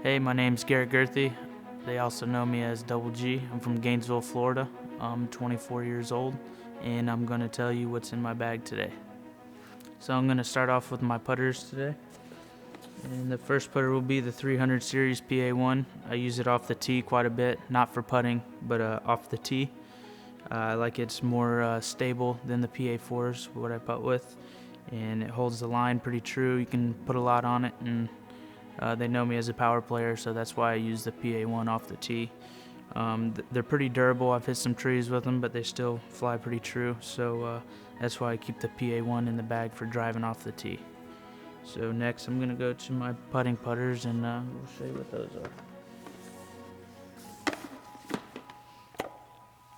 Hey, my name's Garrett Gurthie. They also know me as Double G. I'm from Gainesville, Florida. I'm 24 years old, and I'm going to tell you what's in my bag today. So I'm going to start off with my putters today. And the first putter will be the 300 series PA1. I use it off the tee quite a bit, not for putting, but off the tee. I like it's more stable than the PA4s, what I putt with, and it holds the line pretty true. You can put a lot on it, and they know me as a power player, so that's why I use the PA1 off the tee. They're pretty durable. I've hit some trees with them, but they still fly pretty true, so that's why I keep the PA1 in the bag for driving off the tee. So next I'm going to go to my putting putters, and we'll show you what those are.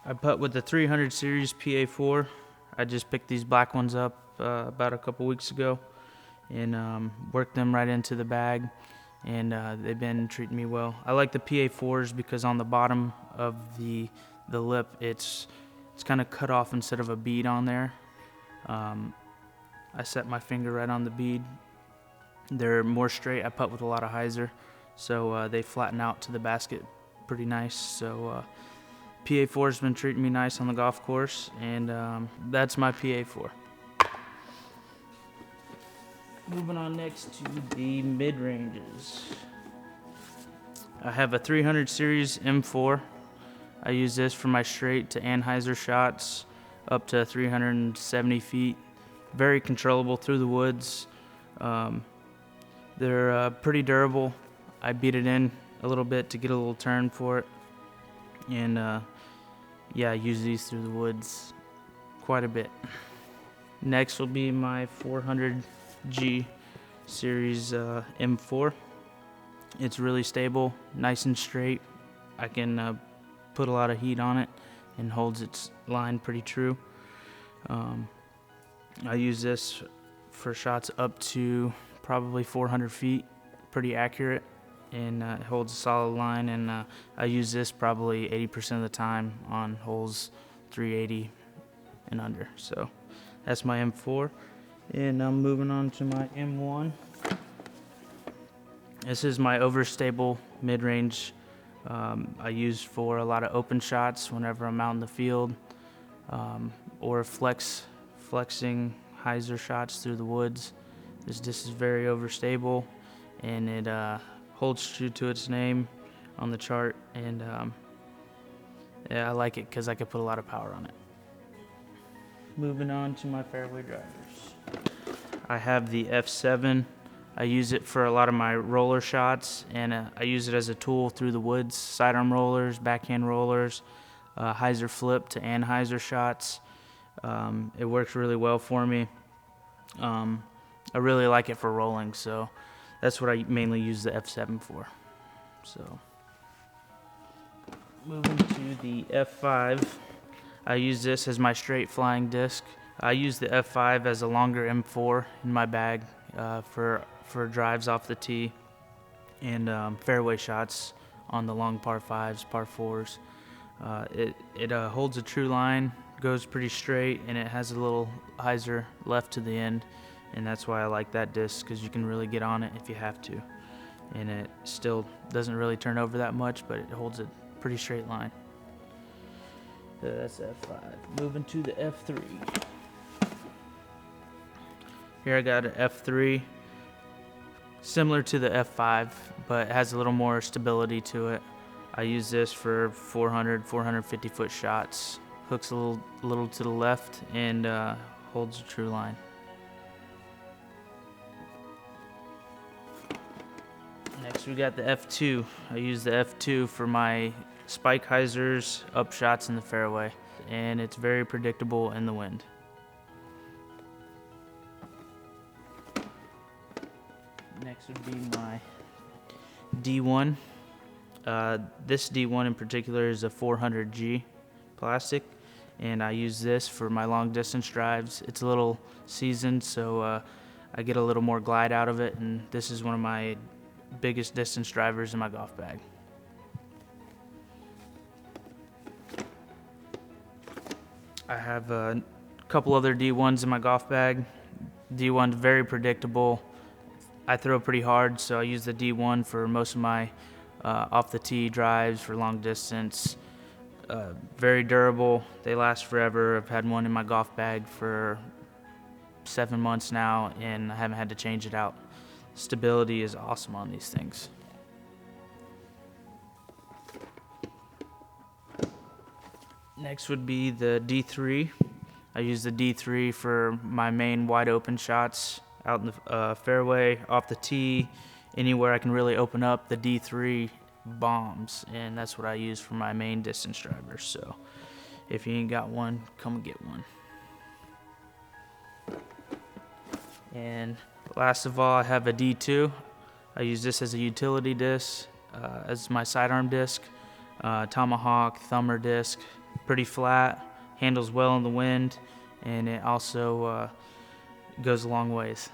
I putt with the 300 series PA4. I just picked these black ones up about a couple weeks ago and worked them right into the bag, and they've been treating me well. I like the PA4s because on the bottom of the lip it's kind of cut off instead of a bead on there. I set my finger right on the bead. They're more straight. I putt with a lot of hyzer, so they flatten out to the basket pretty nice. So PA4's been treating me nice on the golf course, and that's my PA4. Moving on next to the mid-ranges. I have a 300 series M4. I use this for my straight to anhyzer shots up to 370 feet. Very controllable through the woods. They're pretty durable. I beat it in a little bit to get a little turn for it. And yeah, I use these through the woods quite a bit. Next will be my 400G series M4. It's really stable, nice and straight. I can put a lot of heat on it and holds its line pretty true. I use this for shots up to probably 400 feet, pretty accurate, and it holds a solid line, and I use this probably 80% of the time on holes 380 and under. So that's my M4, and I'm moving on to my M1. This is my overstable mid-range. I use for a lot of open shots whenever I'm out in the field, or flexing hyzer shots through the woods. This disc is very overstable, and it holds true to its name on the chart, and yeah, I like it because I can put a lot of power on it. Moving on to my fairway drivers. I have the F7. I use it for a lot of my roller shots, and I use it as a tool through the woods. Sidearm rollers, backhand rollers, hyzer flip to anhyzer shots. It works really well for me. I really like it for rolling, so that's what I mainly use the F7 for. So moving to the F5, I use this as my straight flying disc. I use the F5 as a longer M4 in my bag for drives off the tee and fairway shots on the long par 5s, par 4s. It holds a true line, goes pretty straight, and it has a little hyzer left to the end, and that's why I like that disc, because you can really get on it if you have to, and it still doesn't really turn over that much, but it holds a pretty straight line. So that's F5. Moving to the F3. Here I got an F3, similar to the F5, but it has a little more stability to it. I use this for 450 foot shots. Hooks a little to the left and holds a true line. Next we got the F2. I use the F2 for my spike hyzers, up shots in the fairway, and it's very predictable in the wind. Next would be my D1. This D1 in particular is a 400G plastic, and I use this for my long distance drives. It's a little seasoned, so I get a little more glide out of it, and this is one of my biggest distance drivers in my golf bag. I have a couple other D1s in my golf bag. D1's very predictable. I throw pretty hard, so I use the D1 for most of my off the tee drives for long distance. Very durable. They last forever. I've had one in my golf bag for 7 months now, and I haven't had to change it out. Stability is awesome on these things. Next would be the D3. I use the D3 for my main wide open shots out in the fairway, off the tee, anywhere I can really open up. The D3 bombs, and that's what I use for my main distance drivers. So if you ain't got one, come and get one. And last of all, I have a D2. I use this as a utility disc, as my sidearm disc, tomahawk, thumber disc, pretty flat, handles well in the wind, and it also goes a long ways.